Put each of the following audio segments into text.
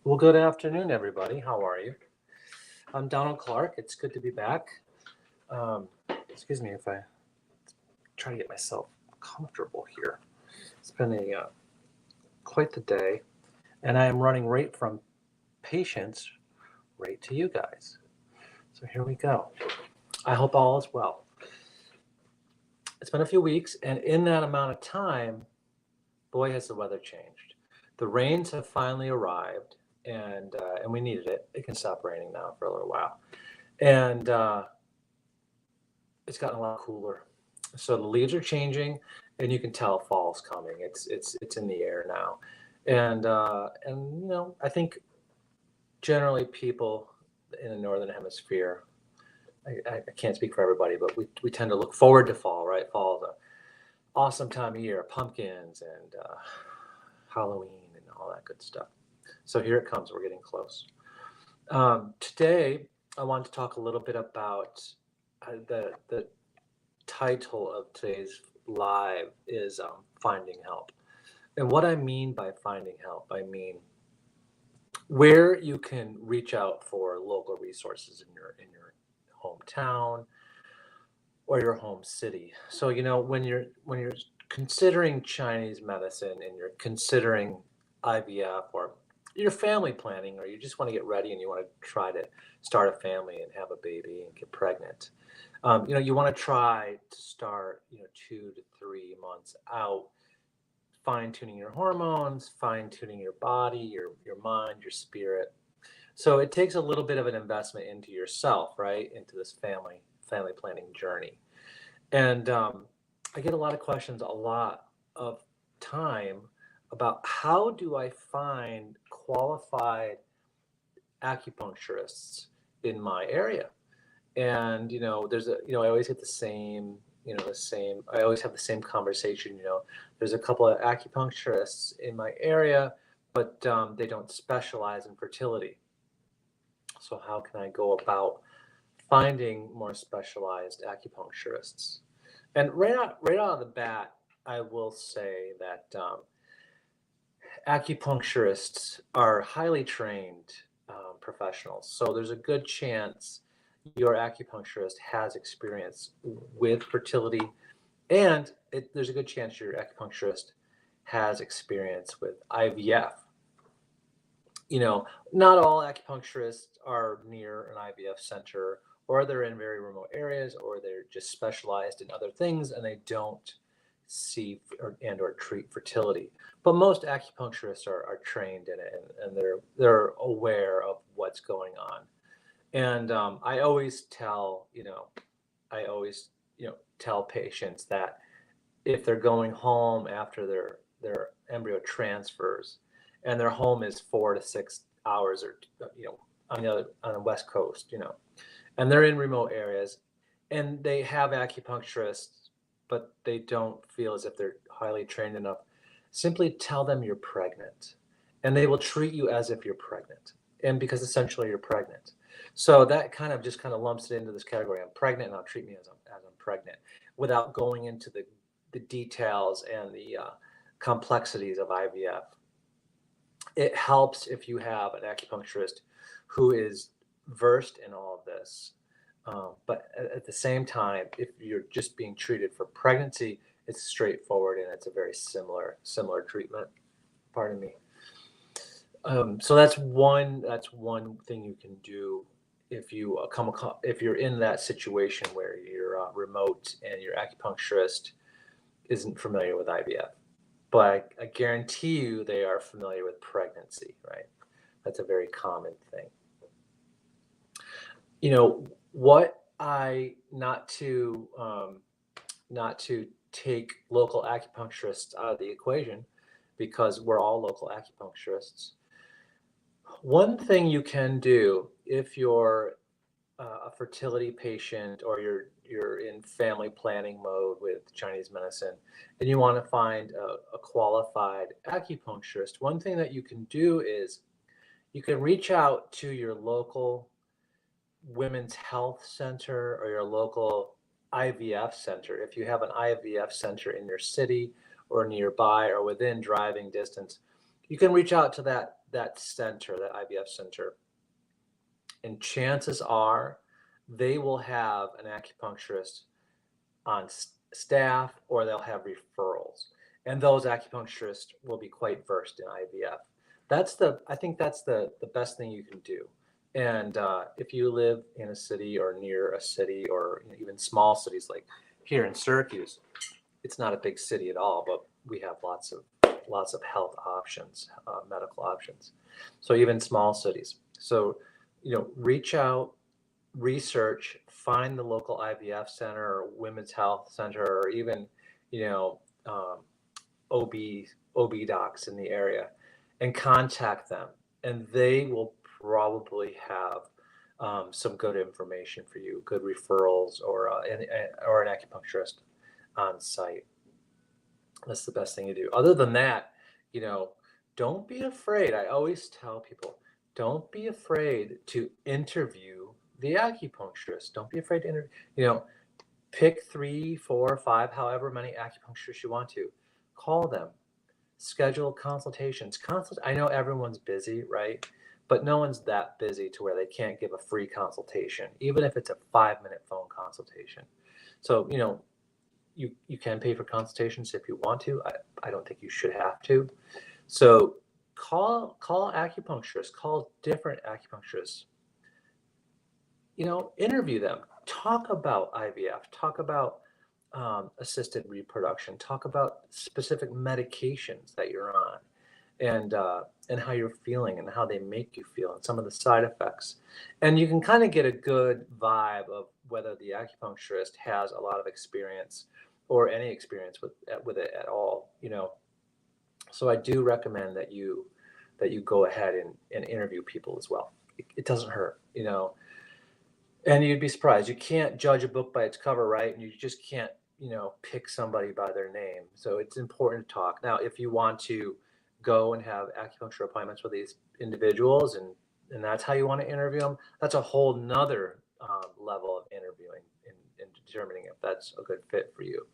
Well, good afternoon, everybody. How are you? I'm Donald Clark. It's good to be back. Excuse me if I try to get myself comfortable here. It's been a quite the day, and I am running right from patients right to you guys. So here we go. I hope all is well. It's been a few weeks, and in that amount of time, boy, has the weather changed. The rains have finally arrived, and we needed it. It can stop raining now for a little while, and it's gotten a lot cooler. So the leaves are changing, and you can tell fall's coming. It's in the air now, and I think generally people in the northern hemisphere. I can't speak for everybody, but we tend to look forward to fall, right? Fall is an awesome time of year, pumpkins and Halloween and all that good stuff. So here it comes. We're getting close. Today, I want to talk a little bit about the title of today's live is finding help. And what I mean by finding help, I mean where you can reach out for local resources in your hometown or your home city. So when you're considering Chinese medicine and you're considering IVF or you're family planning or you just want to get ready and you want to try to start a family and have a baby and get pregnant. You want to try to start, 2 to 3 months out, fine tuning your hormones, fine tuning your body, your mind, your spirit. So it takes a little bit of an investment into yourself, right? Into this family planning journey. And I get a lot of questions a lot of time about how do I find qualified acupuncturists in my area? And there's I always get the same, I always have the same conversation. There's a couple of acupuncturists in my area, but they don't specialize in fertility. So how can I go about finding more specialized acupuncturists? And right out of the bat, I will say that acupuncturists are highly trained professionals. So there's a good chance your acupuncturist has experience with fertility, and there's a good chance your acupuncturist has experience with IVF. Not all acupuncturists are near an IVF center, or they're in very remote areas, or they're just specialized in other things and they don't see or treat fertility. But most acupuncturists are trained in it, and they're aware of what's going on. And I always tell patients that if they're going home after their embryo transfers, and their home is 4 to 6 hours, or on the West Coast, and they're in remote areas, and they have acupuncturists, but they don't feel as if they're highly trained enough, simply tell them you're pregnant, and they will treat you as if you're pregnant, and because essentially you're pregnant. So that kind of lumps it into this category. I'm pregnant, and I'll treat me as I'm pregnant, without going into the details and the complexities of IVF. It helps if you have an acupuncturist who is versed in all of this. But at the same time, if you're just being treated for pregnancy, it's straightforward and it's a very similar treatment. Pardon me. So that's one thing you can do if you're in that situation where you're remote and your acupuncturist isn't familiar with IVF. But I guarantee you they are familiar with pregnancy, right? That's a very common thing. What I not to take local acupuncturists out of the equation, because we're all local acupuncturists. One thing you can do if you're a fertility patient, or you're in family planning mode with Chinese medicine, and you want to find a qualified acupuncturist, one thing that you can do is you can reach out to your local women's health center or your local IVF center. If you have an IVF center in your city or nearby or within driving distance, you can reach out to that center, that IVF center, and chances are they will have an acupuncturist on staff, or they'll have referrals, and those acupuncturists will be quite versed in IVF. I think that's the best thing you can do. And if you live in a city or near a city, or even small cities like here in Syracuse, it's not a big city at all, but we have lots of health options, medical options. So even small cities. So reach out, research, find the local IVF center or women's health center, or even you know um, OB docs in the area, and contact them, and they will probably have some good information for you, good referrals, or an acupuncturist on site. That's the best thing to do. Other than that, you know, don't be afraid. I always tell people, don't be afraid to interview the acupuncturist. Don't be afraid to interview. Pick 3, 4, 5, however many acupuncturists you want to. Call them. Schedule consultations. I know everyone's busy, right? But no one's that busy to where they can't give a free consultation, even if it's a 5-minute phone consultation. So, you can pay for consultations if you want to. I don't think you should have to. So call acupuncturists, call different acupuncturists, interview them, talk about IVF, talk about assisted reproduction, talk about specific medications that you're on, and how you're feeling and how they make you feel, and some of the side effects. And you can kind of get a good vibe of whether the acupuncturist has a lot of experience or any experience with it at all. So I do recommend that you go ahead and interview people as well. It doesn't hurt. And you'd be surprised. You can't judge a book by its cover, right? And you just can't, pick somebody by their name. So it's important to talk. Now, if you want to go and have acupuncture appointments with these individuals, and that's how you want to interview them, that's a whole nother level of interviewing and determining if that's a good fit for you.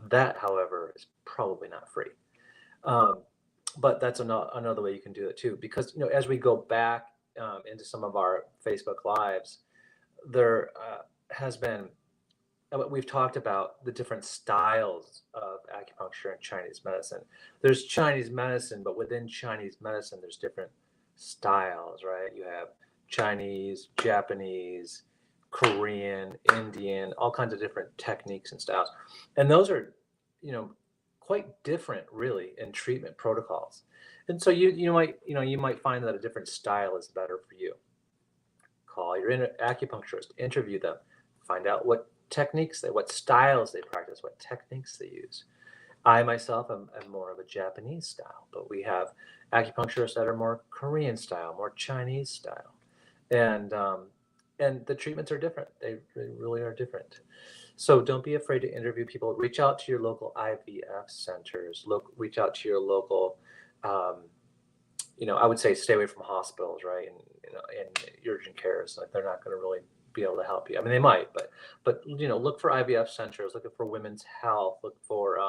That, however, is probably not free. But that's another way you can do it too, because as we go back into some of our Facebook Lives, there has been, we've talked about the different styles of acupuncture and Chinese medicine. There's Chinese medicine, but within Chinese medicine, there's different styles, right? You have Chinese, Japanese, Korean, Indian, all kinds of different techniques and styles. And those are, quite different really in treatment protocols. And so you might find that a different style is better for you. Call your acupuncturist, interview them, find out what styles they practice, what techniques they use. I myself am more of a Japanese style, but we have acupuncturists that are more Korean style, more Chinese style, and the treatments are different. They really are different. So don't be afraid to interview people. Reach out to your local IVF centers. Reach out to your local. I would say stay away from hospitals, right? And urgent cares. Like, they're not going to really be able to help you. I mean, they might, but look for IVF centers. Look for women's health. Look for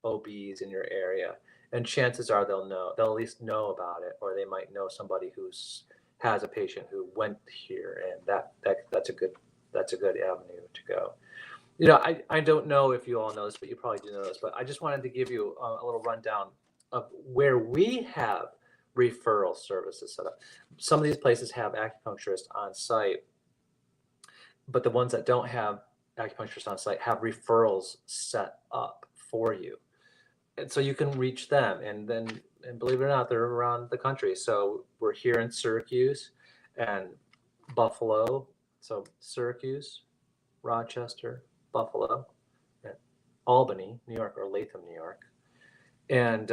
OBs in your area, and chances are they'll at least know about it, or they might know somebody has a patient who went here, and that's a good avenue to go. I don't know if you all know this, but you probably do know this, but I just wanted to give you a little rundown of where we have referral services set up. Some of these places have acupuncturists on site, but the ones that don't have acupuncturists on site have referrals set up for you. And so you can reach them, and believe it or not, they're around the country. So we're here in Syracuse and Buffalo. So Syracuse, Rochester, Buffalo, and Albany, New York, or Latham, New York. And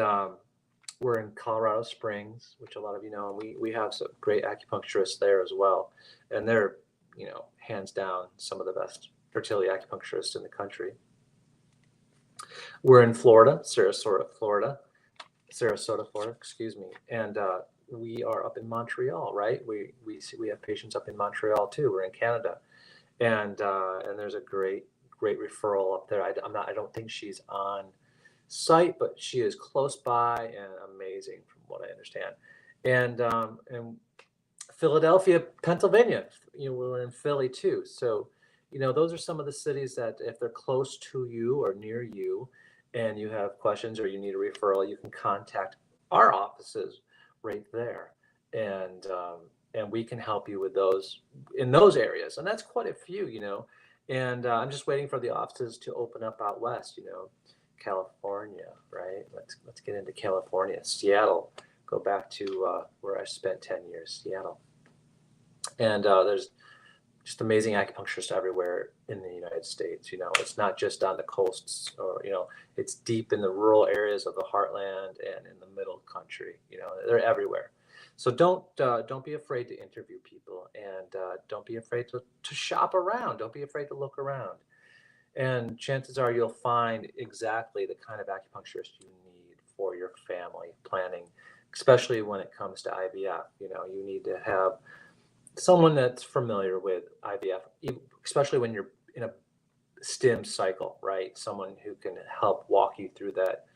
we're in Colorado Springs, which a lot of you know, and we have some great acupuncturists there as well. And they're, hands down, some of the best fertility acupuncturists in the country. We're in Florida, Sarasota, Florida, excuse me. And we are up in Montreal, right? We have patients up in Montreal too. We're in Canada. And there's a great referral up there. I don't think she's on site, but she is close by and amazing from what I understand. And Philadelphia, Pennsylvania. We were in Philly too. So, those are some of the cities that if they're close to you or near you, and you have questions or you need a referral, you can contact our offices right there, and we can help you with those in those areas. And that's quite a few. And I'm just waiting for the offices to open up out west. California, right? Let's get into California, Seattle. Go back to where I spent 10 years, Seattle. And there's just amazing acupuncturists everywhere in the United States. It's not just on the coasts, or it's deep in the rural areas of the heartland and in the middle country. They're everywhere. So don't be afraid to interview people, and don't be afraid to shop around. Don't be afraid to look around. And chances are you'll find exactly the kind of acupuncturist you need for your family planning, especially when it comes to IVF. You need to have someone that's familiar with IVF, especially when you're in a stim cycle, right? Someone who can help walk you through that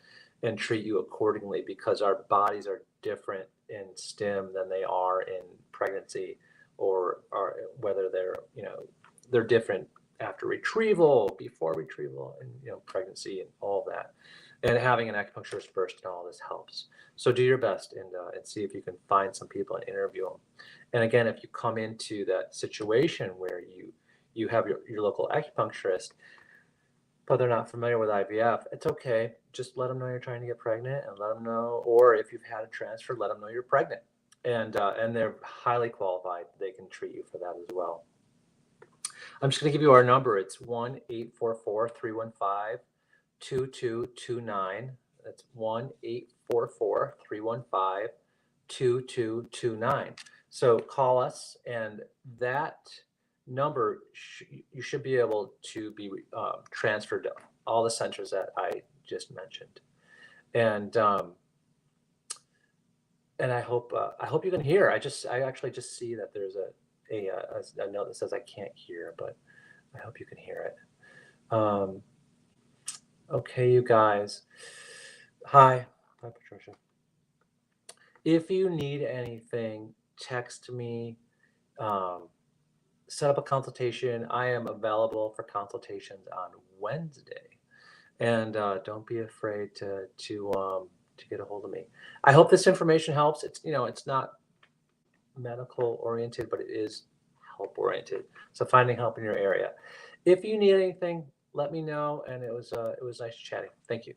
and treat you accordingly, because our bodies are different in stim than they are in pregnancy, or whether they're different after retrieval, before retrieval, and pregnancy and all that. And having an acupuncturist first and all this helps. So do your best and see if you can find some people and interview them. And again, if you come into that situation where you have your local acupuncturist, but they're not familiar with IVF, it's okay. Just let them know you're trying to get pregnant, and let them know, or if you've had a transfer, let them know you're pregnant. And they're highly qualified. They can treat you for that as well. I'm just going to give you our number. It's 1-844-315-2229. That's 1-844-315-2229. So call us, and that number, you should be able to be transferred to all the centers that I just mentioned. And I hope you can hear. I actually just see that there's a note that says I can't hear, but I hope you can hear it. Okay, you guys. Hi, Patricia. If you need anything, text me. Set up a consultation. I am available for consultations on Wednesday, and don't be afraid to get a hold of me. I hope this information helps. It's not medical oriented, but it is help oriented. So finding help in your area. If you need anything, let me know. And it was nice chatting. Thank you.